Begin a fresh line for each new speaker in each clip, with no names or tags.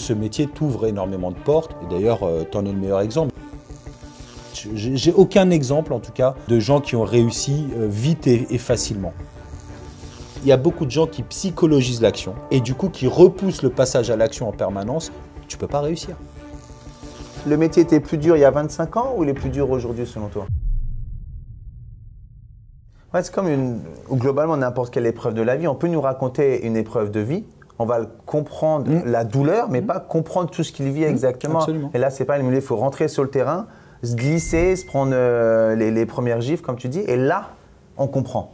Ce métier t'ouvre énormément de portes, et d'ailleurs, tu en es le meilleur exemple. J'ai aucun exemple, en tout cas, de gens qui ont réussi vite et facilement. Il y a beaucoup de gens qui psychologisent l'action, et du coup, qui repoussent le passage à l'action en permanence. Tu peux pas réussir.
Le métier était plus dur il y a 25 ans ou il est plus dur aujourd'hui, selon toi? Ouais, c'est comme globalement n'importe quelle épreuve de la vie. On peut nous raconter une épreuve de vie, on va comprendre la douleur, mais pas comprendre tout ce qu'il vit exactement.
Absolument.
Et là, c'est pas le milieu, il faut rentrer sur le terrain, se glisser, se prendre les premières gifles, comme tu dis, et là, on comprend.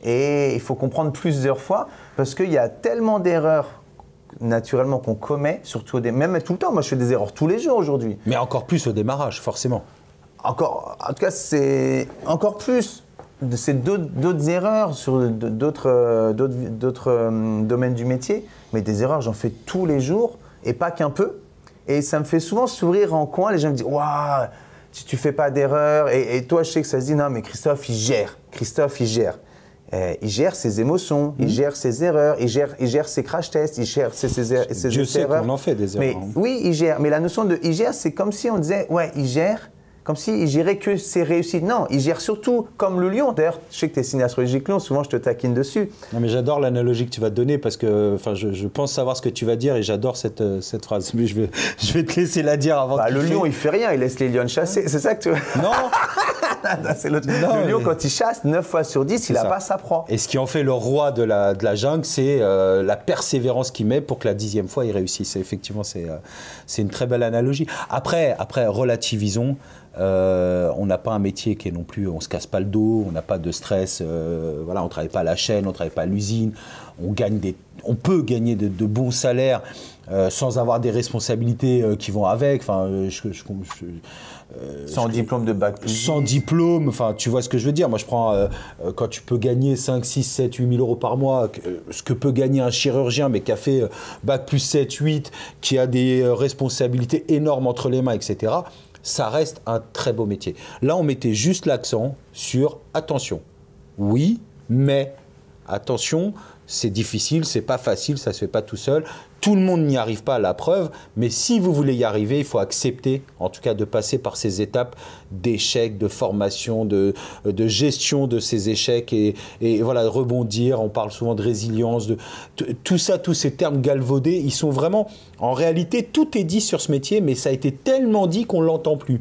Et il faut comprendre plusieurs fois, parce qu'il y a tellement d'erreurs naturellement qu'on commet, surtout même tout le temps. Moi, je fais des erreurs tous les jours aujourd'hui.
Mais encore plus au démarrage, forcément.
En tout cas, c'est encore plus. C'est d'autres erreurs sur d'autres domaines du métier, mais des erreurs, j'en fais tous les jours et pas qu'un peu. Et ça me fait souvent sourire en coin. Les gens me disent « Waouh, tu fais pas d'erreurs. » Et toi, je sais que ça se dit « Non, mais Christophe, il gère. Christophe, il gère. » Il gère ses émotions, il gère ses erreurs, il gère ses crash tests, il gère ses erreurs.
Dieu sait qu'on en fait des erreurs.
Mais, oui, il gère. Mais la notion de « il gère », c'est comme si on disait « Ouais, il gère ». Comme s'il gérait que ses réussites. Non, il gère surtout comme le lion. D'ailleurs, je sais que tu es signe astrologique lion, souvent je te taquine dessus.
Non, mais j'adore l'analogie que tu vas te donner parce que je pense savoir ce que tu vas dire et j'adore cette phrase. Mais je vais te laisser la dire avant
Le lion, il fait rien, il laisse les lions chasser. C'est ça que tu veux?
Non.
C'est le lion, quand il chasse, 9 fois sur 10, il n'a pas sa proie.
Et ce qui en fait le roi de la jungle, c'est la persévérance qu'il met pour que la 10e fois, il réussisse. Et effectivement, c'est une très belle analogie. Après relativisons. On n'a pas un métier qui est non plus, on se casse pas le dos, on n'a pas de stress, voilà, on travaille pas à la chaîne, on travaille pas à l'usine, on peut gagner de bons salaires sans avoir des responsabilités qui vont avec. Enfin,
sans diplôme de bac plus 10.
Sans diplôme, enfin, tu vois ce que je veux dire. Moi, je prends, quand tu peux gagner 5, 6, 7, 8 000 euros par mois, ce que peut gagner un chirurgien, mais qui a fait bac plus 7, 8, qui a des responsabilités énormes entre les mains, etc., ça reste un très beau métier. Là, on mettait juste l'accent sur attention. Oui, mais attention, c'est difficile, c'est pas facile, ça se fait pas tout seul. Tout le monde n'y arrive pas, à la preuve, mais si vous voulez y arriver, il faut accepter, en tout cas, de passer par ces étapes d'échecs, de formation, de gestion de ces échecs et voilà, rebondir. On parle souvent de résilience, tout ça, tous ces termes galvaudés, ils sont vraiment, en réalité, tout est dit sur ce métier, mais ça a été tellement dit qu'on l'entend plus.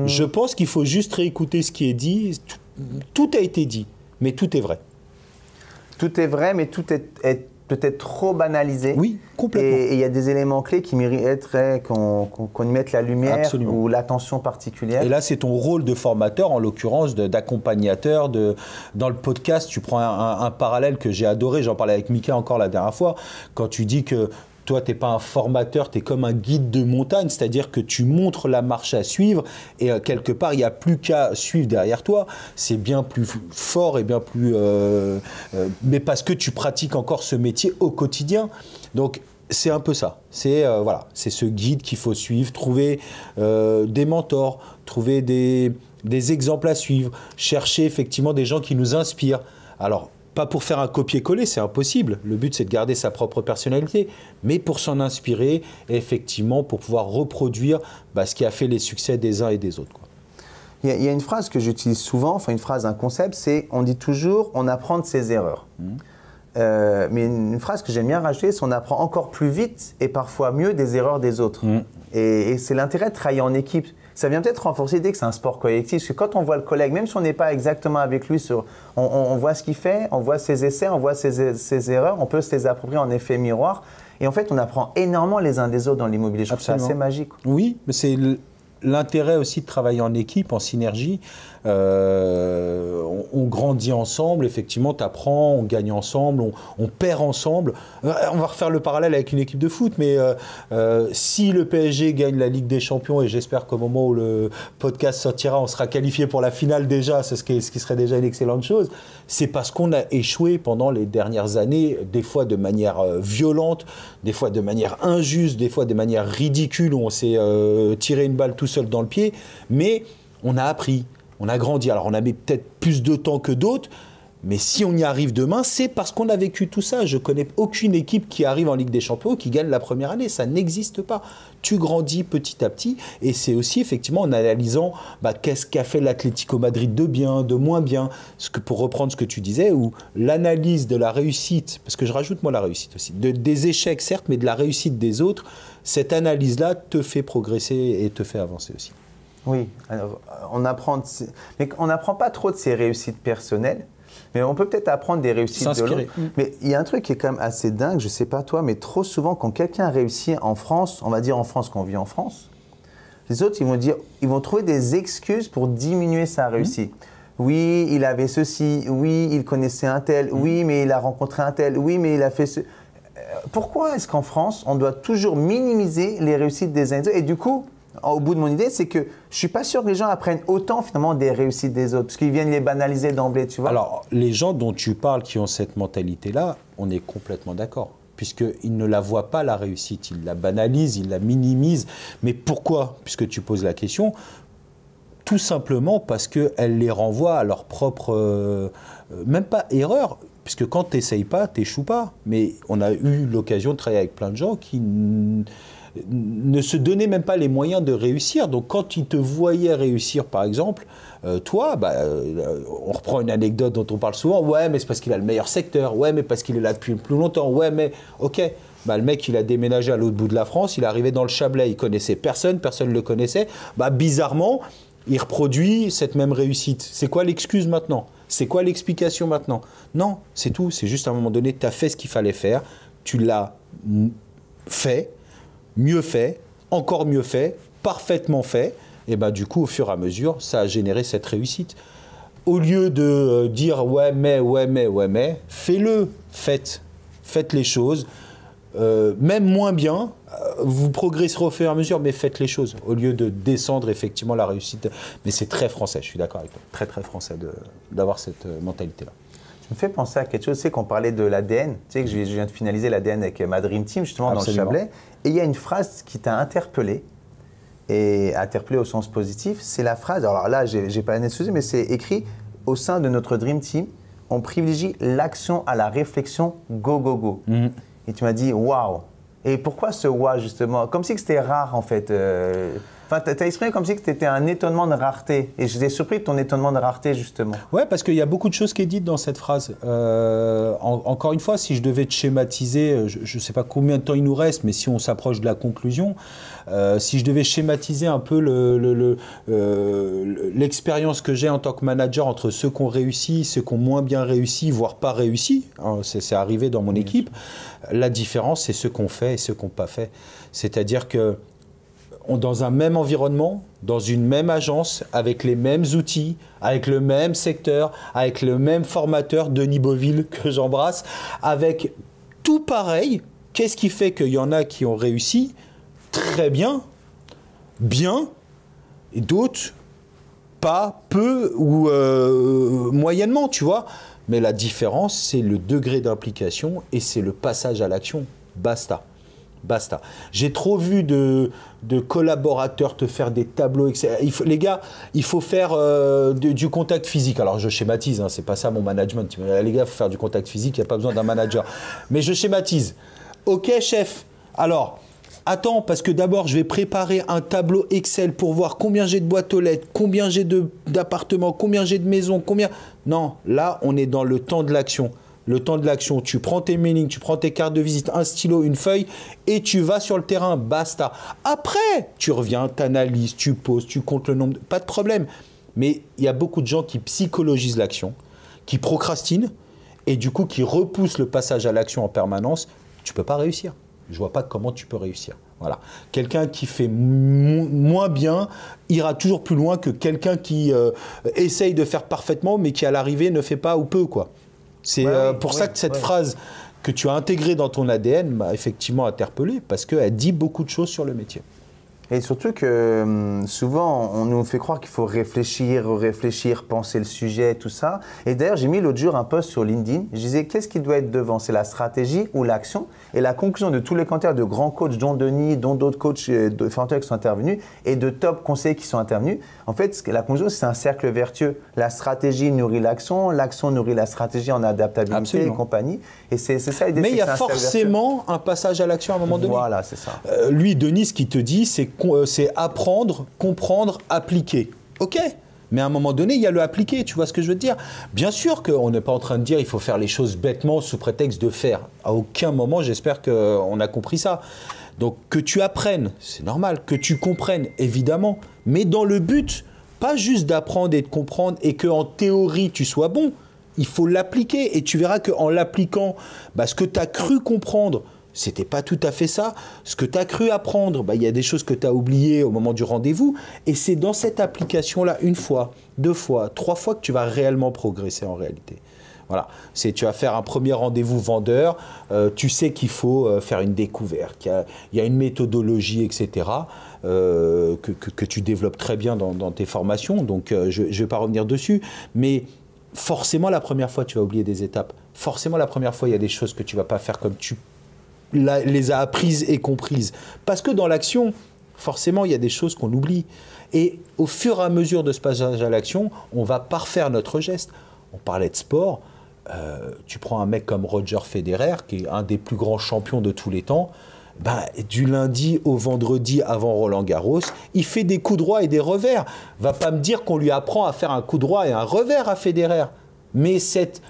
Je pense qu'il faut juste réécouter ce qui est dit. Tout a été dit, mais tout est vrai.
Tout est vrai, mais tout est peut-être trop banalisé.
Oui, complètement.
Et il y a des éléments clés qui mériteraient qu'on y mette la lumière. Absolument. Ou l'attention particulière.
Et là, c'est ton rôle de formateur, en l'occurrence d'accompagnateur. Dans le podcast, tu prends un parallèle que j'ai adoré, j'en parlais avec Mika encore la dernière fois, quand tu dis que toi, tu n'es pas un formateur, tu es comme un guide de montagne, c'est-à-dire que tu montres la marche à suivre et quelque part, il n'y a plus qu'à suivre derrière toi. C'est bien plus fort et bien plus... mais parce que tu pratiques encore ce métier au quotidien. Donc, c'est un peu ça. C'est c'est ce guide qu'il faut suivre, trouver des mentors, trouver des exemples à suivre, chercher effectivement des gens qui nous inspirent. Alors, pas pour faire un copier-coller, c'est impossible. Le but, c'est de garder sa propre personnalité, mais pour s'en inspirer, et effectivement, pour pouvoir reproduire ce qui a fait les succès des uns et des autres, quoi.
Il y a une phrase que j'utilise souvent, enfin une phrase, un concept, c'est on dit toujours on apprend de ses erreurs. Mais une phrase que j'aime bien rajouter, c'est on apprend encore plus vite et parfois mieux des erreurs des autres. Et c'est l'intérêt de travailler en équipe. Ça vient peut-être renforcer l'idée que c'est un sport collectif. Parce que quand on voit le collègue, même si on n'est pas exactement avec lui, on voit ce qu'il fait, on voit ses essais, on voit ses erreurs, on peut se les approprier en effet miroir. Et en fait, on apprend énormément les uns des autres dans l'immobilier. Je trouve ça assez magique.
Oui, mais c'est l'intérêt aussi de travailler en équipe, en synergie. On grandit ensemble, effectivement, tu apprends, on gagne ensemble, on perd ensemble. On va refaire le parallèle avec une équipe de foot, mais si le PSG gagne la Ligue des Champions, et j'espère qu'au moment où le podcast sortira, on sera qualifié pour la finale déjà, ce qui serait déjà une excellente chose, c'est parce qu'on a échoué pendant les dernières années, des fois de manière violente, des fois de manière injuste, des fois de manière ridicule, où on s'est tiré une balle tout seul dans le pied, mais on a appris. On a grandi. Alors, on a mis peut-être plus de temps que d'autres, Mais si on y arrive demain, c'est parce qu'on a vécu tout ça. Je connais aucune équipe qui arrive en Ligue des Champions qui gagne la première année. Ça n'existe pas. Tu grandis petit à petit. Et c'est aussi effectivement en analysant qu'est-ce qu'a fait l'Atlético Madrid de bien, de moins bien. Pour reprendre ce que tu disais, où l'analyse de la réussite, parce que je rajoute moi la réussite aussi, des échecs certes, mais de la réussite des autres, cette analyse-là te fait progresser et te fait avancer aussi.
Oui, alors, mais on n'apprend pas trop de ses réussites personnelles. Mais on peut peut-être apprendre des réussites de l'autre. Mais il y a un truc qui est quand même assez dingue, je ne sais pas toi, mais trop souvent, quand quelqu'un réussit en France, on va dire en France qu'on vit en France, les autres, ils vont trouver des excuses pour diminuer sa réussite. Oui, il avait ceci, oui, il connaissait un tel, oui, mais il a rencontré un tel, oui, mais il a fait ce... Pourquoi est-ce qu'en France, on doit toujours minimiser les réussites des uns et des autres? Et du coup, au bout de mon idée, c'est que je ne suis pas sûr que les gens apprennent autant finalement des réussites des autres, parce qu'ils viennent les banaliser d'emblée, tu vois.
Alors, les gens dont tu parles qui ont cette mentalité-là, on est complètement d'accord, puisqu'ils ne la voient pas, la réussite. Ils la banalisent, ils la minimisent. Mais pourquoi? Puisque tu poses la question, tout simplement parce qu'elle les renvoie à leur propre, même pas erreur, puisque quand tu n'essayes pas, tu n'échoues pas. Mais on a eu l'occasion de travailler avec plein de gens qui ne se donnaient même pas les moyens de réussir. Donc quand ils te voyaient réussir, par exemple, toi, on reprend une anecdote dont on parle souvent, ouais, mais c'est parce qu'il a le meilleur secteur, ouais, mais parce qu'il est là depuis plus longtemps, ouais, mais ok. Le mec, il a déménagé à l'autre bout de la France, il est arrivé dans le Chablais, il connaissait personne, personne ne le connaissait. Bizarrement, il reproduit cette même réussite. C'est quoi l'excuse maintenant? C'est quoi l'explication maintenant? Non, c'est tout. C'est juste à un moment donné, tu as fait ce qu'il fallait faire, tu l'as fait, mieux fait, encore mieux fait, parfaitement fait, et du coup, au fur et à mesure, ça a généré cette réussite. Au lieu de dire ouais mais, fais-le, faites les choses, même moins bien, vous progresserez au fur et à mesure, mais faites les choses, au lieu de descendre effectivement la réussite. Mais c'est très français, je suis d'accord avec toi, très très français d'avoir cette mentalité-là.
Ça me fait penser à quelque chose, tu sais qu'on parlait de l'ADN, tu sais que je viens de finaliser l'ADN avec ma Dream Team justement. Absolument. Dans le Chablais, et il y a une phrase qui t'a interpellé, et interpellé au sens positif, c'est la phrase, alors là j'ai pas excusé, mais c'est écrit au sein de notre Dream Team, on privilégie l'action à la réflexion, go go go. Et tu m'as dit waouh. Et pourquoi ce waouh justement? Comme si c'était rare en fait. Enfin, tu as exprimé comme si tu étais un étonnement de rareté. Et j'étais surpris de ton étonnement de rareté, justement.
Ouais, parce qu'il y a beaucoup de choses qui est dites dans cette phrase. Encore une fois, si je devais te schématiser, je ne sais pas combien de temps il nous reste, mais si on s'approche de la conclusion, si je devais schématiser un peu l'expérience que j'ai en tant que manager entre ceux qui ont réussi, ceux qui ont moins bien réussi, voire pas réussi, hein, c'est arrivé dans mon équipe, la différence, c'est ceux qu'on fait et ceux qui n'ont pas fait. C'est-à-dire que dans un même environnement, dans une même agence, avec les mêmes outils, avec le même secteur, avec le même formateur, Denis Beauville, que j'embrasse, avec tout pareil, qu'est-ce qui fait qu'il y en a qui ont réussi très bien, et d'autres pas, peu ou moyennement, tu vois. Mais la différence, c'est le degré d'implication et c'est le passage à l'action. Basta. J'ai trop vu de collaborateurs te faire des tableaux Excel. Les gars, il faut faire du contact physique. Alors, je schématise, hein, c'est pas ça mon management. Les gars, il faut faire du contact physique, il n'y a pas besoin d'un manager. Mais je schématise. Ok, chef. Alors, attends, parce que d'abord, je vais préparer un tableau Excel pour voir combien j'ai de boîtes aux lettres, combien j'ai d'appartements, combien j'ai de maisons, combien... Non, là, on est dans le temps de l'action. Le temps de l'action, tu prends tes mailings, tu prends tes cartes de visite, un stylo, une feuille et tu vas sur le terrain, basta. Après, tu reviens, tu analyses, tu poses, tu comptes le nombre, pas de problème. Mais il y a beaucoup de gens qui psychologisent l'action, qui procrastinent et du coup qui repoussent le passage à l'action en permanence. Tu ne peux pas réussir. Je ne vois pas comment tu peux réussir. Voilà. Quelqu'un qui fait moins bien ira toujours plus loin que quelqu'un qui essaye de faire parfaitement mais qui à l'arrivée ne fait pas ou peu, quoi. C'est pour ça que cette phrase que tu as intégrée dans ton ADN m'a effectivement interpellé parce qu'elle dit beaucoup de choses sur le métier.
Et surtout que souvent, on nous fait croire qu'il faut réfléchir, penser le sujet, tout ça. Et d'ailleurs, j'ai mis l'autre jour un post sur LinkedIn. Je disais, qu'est-ce qui doit être devant? C'est la stratégie ou l'action? Et la conclusion de tous les commentaires de grands coachs, dont Denis, dont d'autres coachs de formateurs qui sont intervenus, et de top conseillers qui sont intervenus, en fait, la conclusion, c'est un cercle vertueux. La stratégie nourrit l'action nourrit la stratégie en adaptabilité. Absolument. Et compagnie. Et c'est ça l'idée.
Mais il y a forcément un passage à l'action à un moment donné.
Voilà, c'est ça.
Lui, Denis, ce qu'il te dit, c'est apprendre, comprendre, appliquer. OK, mais à un moment donné, il y a le appliquer, tu vois ce que je veux te dire? Bien sûr qu'on n'est pas en train de dire qu'il faut faire les choses bêtement sous prétexte de faire. À aucun moment, j'espère qu'on a compris ça. Donc, que tu apprennes, c'est normal. Que tu comprennes, évidemment. Mais dans le but, pas juste d'apprendre et de comprendre et qu'en théorie, tu sois bon. Il faut l'appliquer et tu verras qu'en l'appliquant, ce que tu as cru comprendre, c'était pas tout à fait ça. Ce que tu as cru apprendre, il y a des choses que tu as oubliées au moment du rendez-vous. Et c'est dans cette application-là, 1 fois, 2 fois, 3 fois que tu vas réellement progresser en réalité. Voilà. Tu vas faire un premier rendez-vous vendeur. Tu sais qu'il faut faire une découverte, qu'il y a une méthodologie, etc. Que tu développes très bien dans tes formations. Donc, je ne vais pas revenir dessus. Mais forcément, la première fois, tu vas oublier des étapes. Forcément, la première fois, il y a des choses que tu ne vas pas faire comme tu les a apprises et comprises. Parce que dans l'action, forcément, il y a des choses qu'on oublie. Et au fur et à mesure de ce passage à l'action, on va parfaire notre geste. On parlait de sport. Tu prends un mec comme Roger Federer, qui est un des plus grands champions de tous les temps. Du lundi au vendredi avant Roland-Garros, il fait des coups droits et des revers. Va pas me dire qu'on lui apprend à faire un coup droit et un revers à Federer. Mais cette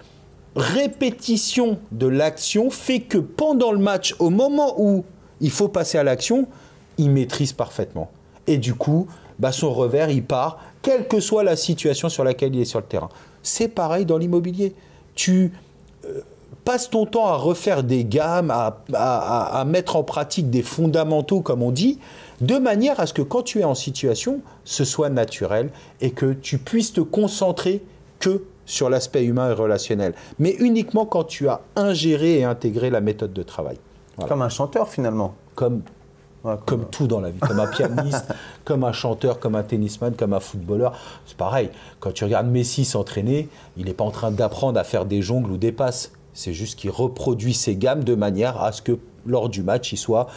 répétition de l'action fait que pendant le match, au moment où il faut passer à l'action, il maîtrise parfaitement. Et du coup, son revers, il part, quelle que soit la situation sur laquelle il est sur le terrain. C'est pareil dans l'immobilier. Tu passes ton temps à refaire des gammes, à mettre en pratique des fondamentaux, comme on dit, de manière à ce que quand tu es en situation, ce soit naturel et que tu puisses te concentrer que sur l'aspect humain et relationnel, mais uniquement quand tu as ingéré et intégré la méthode de travail.
Voilà. Comme un chanteur, finalement.
Comme tout dans la vie, comme un pianiste, comme un chanteur, comme un tennisman, comme un footballeur. C'est pareil, quand tu regardes Messi s'entraîner, il n'est pas en train d'apprendre à faire des jongles ou des passes. C'est juste qu'il reproduit ses gammes de manière à ce que lors du match, il soit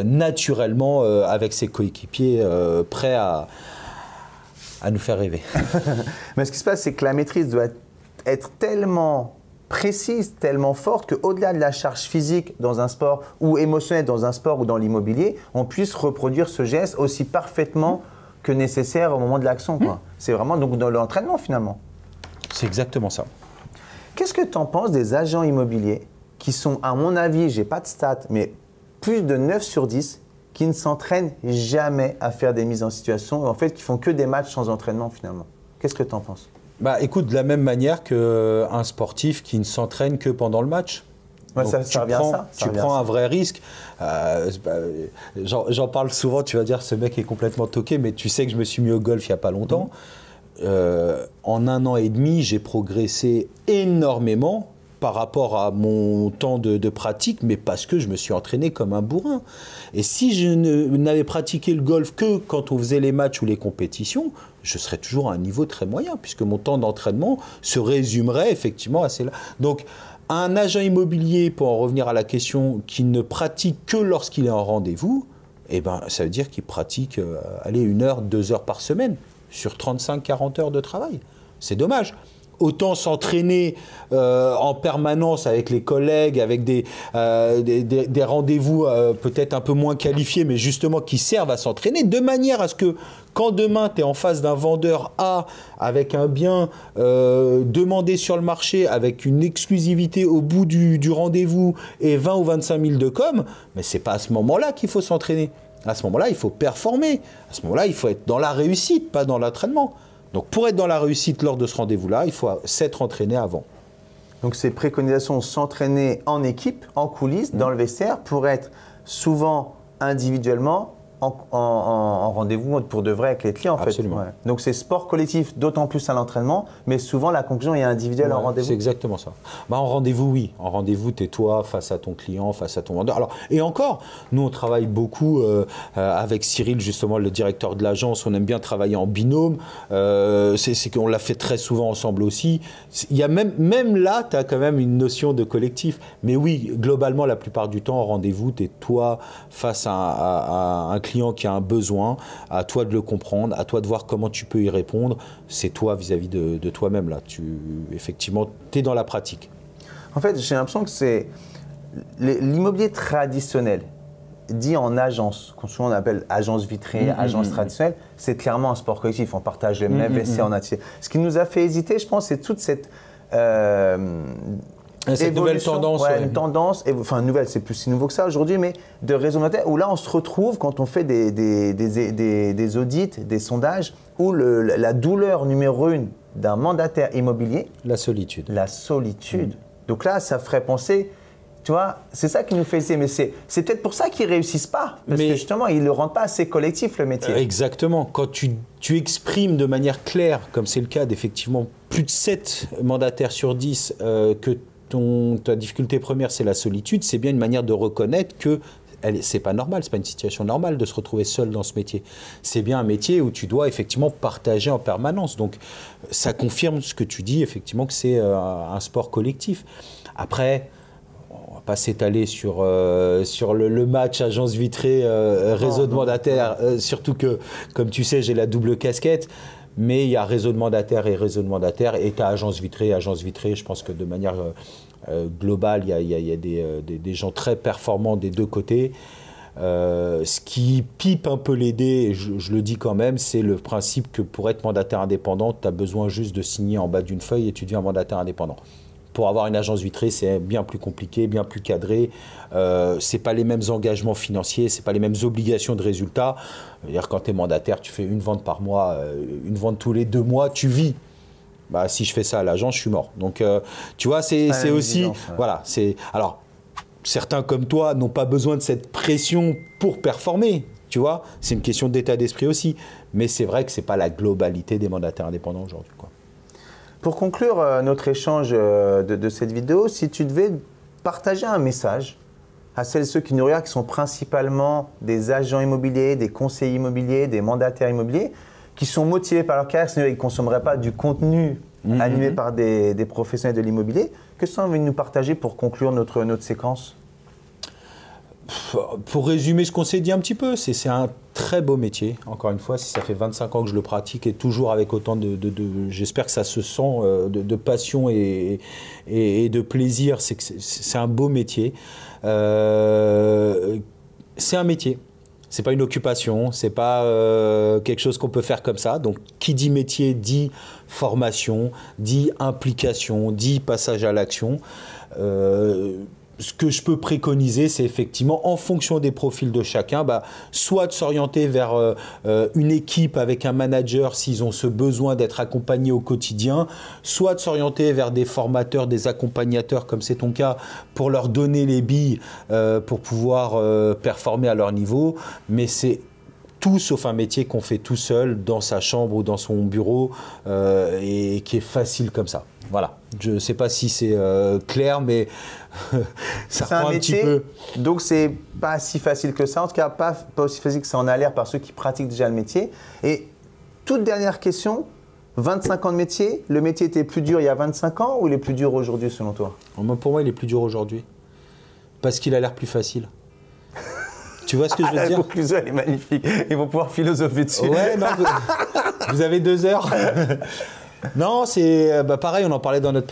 naturellement avec ses coéquipiers prêt à nous faire rêver.
Mais ce qui se passe, c'est que la maîtrise doit être tellement précise, tellement forte qu'au-delà de la charge physique dans un sport ou émotionnelle dans un sport ou dans l'immobilier, on puisse reproduire ce geste aussi parfaitement que nécessaire au moment de l'action. C'est vraiment donc dans l'entraînement finalement.
C'est exactement ça.
Qu'est-ce que tu en penses des agents immobiliers qui sont, à mon avis, j'ai pas de stats, mais plus de 9 sur 10 qui ne s'entraînent jamais à faire des mises en situation, en fait, qui font que des matchs sans entraînement finalement? Qu'est-ce que tu en penses?
Écoute, de la même manière qu'un sportif qui ne s'entraîne que pendant le match.
Ouais, tu
prends un vrai risque. J'en parle souvent, tu vas dire ce mec est complètement toqué, mais tu sais que je me suis mis au golf il n'y a pas longtemps. En 1 an et demi, j'ai progressé énormément par rapport à mon temps de pratique, mais parce que je me suis entraîné comme un bourrin. Et si je n'avais pratiqué le golf que quand on faisait les matchs ou les compétitions, je serais toujours à un niveau très moyen, puisque mon temps d'entraînement se résumerait effectivement à cela. Donc, un agent immobilier, pour en revenir à la question, qui ne pratique que lorsqu'il est en rendez-vous, ça veut dire qu'il pratique 1 heure, 2 heures par semaine, sur 35-40 heures de travail. C'est dommage. Autant s'entraîner en permanence avec les collègues, avec des rendez-vous peut-être un peu moins qualifiés, mais justement qui servent à s'entraîner, de manière à ce que quand demain tu es en face d'un vendeur A avec un bien demandé sur le marché, avec une exclusivité au bout du rendez-vous et 20 ou 25 000 de com, mais ce n'est pas à ce moment-là qu'il faut s'entraîner. À ce moment-là, il faut performer. À ce moment-là, il faut être dans la réussite, pas dans l'entraînement. Donc, pour être dans la réussite lors de ce rendez-vous-là, il faut s'être entraîné avant.
Donc, ces préconisations, s'entraîner en équipe, en coulisses, dans le vestiaire, pour être souvent individuellement en rendez-vous pour de vrai avec les clients, en fait.
Absolument.
Ouais. Donc, c'est sport collectif, d'autant plus à l'entraînement, mais souvent, la conclusion est individuelle en rendez-vous.
C'est exactement ça. Bah, en rendez-vous, oui. En rendez-vous, tu es toi face à ton client, face à ton vendeur. Alors, et encore, nous, on travaille beaucoup avec Cyril, justement, le directeur de l'agence. On aime bien travailler en binôme. C'est qu'on l'a fait très souvent ensemble aussi. Il y a même là, tu as quand même une notion de collectif. Mais oui, globalement, la plupart du temps, en rendez-vous, tu es toi face à un client qui a un besoin, à toi de le comprendre, à toi de voir comment tu peux y répondre. C'est toi vis-à-vis de toi-même. Là, effectivement, tu es dans la pratique.
En fait, j'ai l'impression que c'est l'immobilier traditionnel, dit en agence, qu'on souvent on appelle agence vitrée, agence traditionnelle, c'est clairement un sport collectif. On partage le même vestiaire en entier. Ce qui nous a fait hésiter, je pense, c'est toute cette
nouvelle tendance.
Une tendance, enfin nouvelle, c'est plus si nouveau que ça aujourd'hui, mais de réseau monétaire, où là on se retrouve quand on fait des audits, des sondages, où la douleur numéro 1 d'un mandataire immobilier…
La solitude.
La solitude. Donc là, ça ferait penser… Tu vois, c'est ça qui nous fait essayer, mais c'est peut-être pour ça qu'ils ne réussissent pas, parce que justement, ils ne le rendent pas assez collectif, le métier.
Exactement. Quand tu exprimes de manière claire, comme c'est le cas d'effectivement plus de 7 mandataires sur 10, que ta difficulté première, c'est la solitude, c'est bien une manière de reconnaître que c'est pas normal, c'est pas une situation normale de se retrouver seul dans ce métier. C'est bien un métier où tu dois effectivement partager en permanence. Donc, ça confirme ce que tu dis, effectivement, que c'est un sport collectif. Après… On va pas s'étaler sur le match agence vitrée, réseau de mandataires, surtout que, comme tu sais, j'ai la double casquette, mais il y a réseau de mandataires et réseau de mandataires, et tu as agence vitrée. Je pense que de manière globale, il y a des gens très performants des deux côtés. Ce qui pipe un peu les dés, et je le dis quand même, c'est le principe que pour être mandataire indépendant, tu as besoin juste de signer en bas d'une feuille et tu deviens mandataire indépendant. Pour avoir une agence vitrée, c'est bien plus compliqué, bien plus cadré. C'est pas les mêmes engagements financiers, c'est pas les mêmes obligations de résultats. C'est-à-dire quand tu es mandataire, tu fais une vente par mois, une vente tous les 2 mois, tu vis. Bah, si je fais ça à l'agence, je suis mort. Donc, tu vois, c'est aussi… Voilà, alors, certains comme toi n'ont pas besoin de cette pression pour performer. Tu vois, c'est une question d'état d'esprit aussi. Mais c'est vrai que c'est pas la globalité des mandataires indépendants aujourd'hui, quoi.
Pour conclure notre échange de cette vidéo, si tu devais partager un message à celles et ceux qui nous regardent, qui sont principalement des agents immobiliers, des conseillers immobiliers, des mandataires immobiliers, qui sont motivés par leur carrière, sinon ils ne consommeraient pas du contenu animé par des professionnels de l'immobilier, que tu as envie de nous partager pour conclure notre séquence ?
Pour résumer ce qu'on s'est dit un petit peu, c'est un très beau métier. Encore une fois, si ça fait 25 ans que je le pratique et toujours avec autant j'espère que ça se sent de passion et de plaisir, c'est un beau métier. C'est un métier. C'est pas une occupation, c'est pas quelque chose qu'on peut faire comme ça. Donc, qui dit métier dit formation, dit implication, dit passage à l'action. Ce que je peux préconiser, c'est effectivement, en fonction des profils de chacun, soit de s'orienter vers une équipe avec un manager s'ils ont ce besoin d'être accompagnés au quotidien, soit de s'orienter vers des formateurs, des accompagnateurs, comme c'est ton cas, pour leur donner les billes pour pouvoir performer à leur niveau. Mais c'est tout sauf un métier qu'on fait tout seul dans sa chambre ou dans son bureau et qui est facile comme ça. Voilà, je ne sais pas si c'est clair, mais ça reprend un petit peu.
Donc, c'est pas si facile que ça. En tout cas, pas aussi facile que ça en a l'air par ceux qui pratiquent déjà le métier. Et toute dernière question, 25 ans de métier, le métier était plus dur il y a 25 ans ou il est plus dur aujourd'hui selon toi ?
Pour moi, il est plus dur aujourd'hui parce qu'il a l'air plus facile. Tu vois ce que je veux dire ?
La conclusion, elle est magnifique. Ils vont pouvoir philosopher dessus.
Ouais, non, vous avez 2 heures. Non, c'est pareil, on en parlait dans notre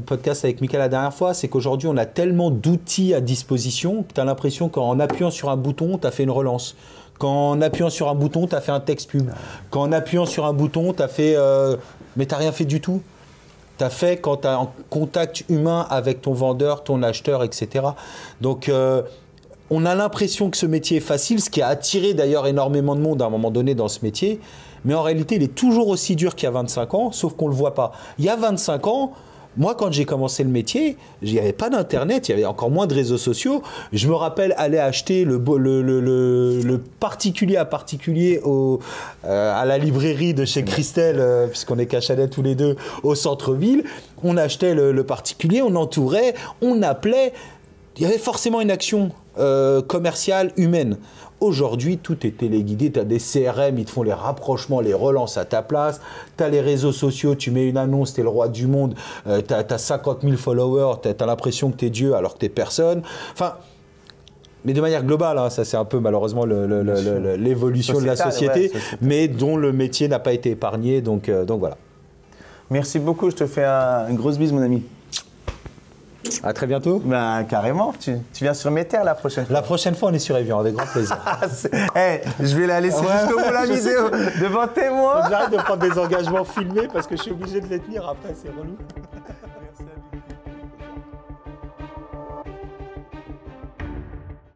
podcast avec Mickaël la dernière fois, c'est qu'aujourd'hui, on a tellement d'outils à disposition que tu as l'impression qu'en appuyant sur un bouton, tu as fait une relance. Qu'en appuyant sur un bouton, tu as fait un texte pub. Qu'en appuyant sur un bouton, tu as fait… mais tu n'as rien fait du tout. Tu as fait quand tu as un contact humain avec ton vendeur, ton acheteur, etc. Donc… on a l'impression que ce métier est facile, ce qui a attiré d'ailleurs énormément de monde à un moment donné dans ce métier. Mais en réalité, il est toujours aussi dur qu'il y a 25 ans, sauf qu'on ne le voit pas. Il y a 25 ans, Moi, quand j'ai commencé le métier, il n'y avait pas d'internet, il y avait encore moins de réseaux sociaux. Je me rappelle aller acheter le particulier à particulier à la librairie de chez Christelle, puisqu'on est cachalets tous les deux au centre-ville. On achetait le particulier, on entourait, on appelait. Il y avait forcément une action commerciale humaine. Aujourd'hui, tout est téléguidé. Tu as des CRM, ils te font les rapprochements, les relances à ta place. Tu as les réseaux sociaux, tu mets une annonce, tu es le roi du monde. Tu as 50 000 followers, tu as l'impression que tu es Dieu alors que tu es personne. Enfin, mais de manière globale, hein, ça c'est un peu malheureusement l'évolution de la société, mais dont le métier n'a pas été épargné. Donc voilà.
Merci beaucoup, je te fais une grosse bise, mon ami.
À très bientôt.
Ben, carrément, tu viens sur mes terres la prochaine fois.
La prochaine fois, on est sur Evian, avec grand plaisir.
Je vais la laisser jusqu'au bout la vidéo, devant témoin.
J'arrête de prendre des engagements filmés parce que je suis obligé de les tenir après, c'est relou.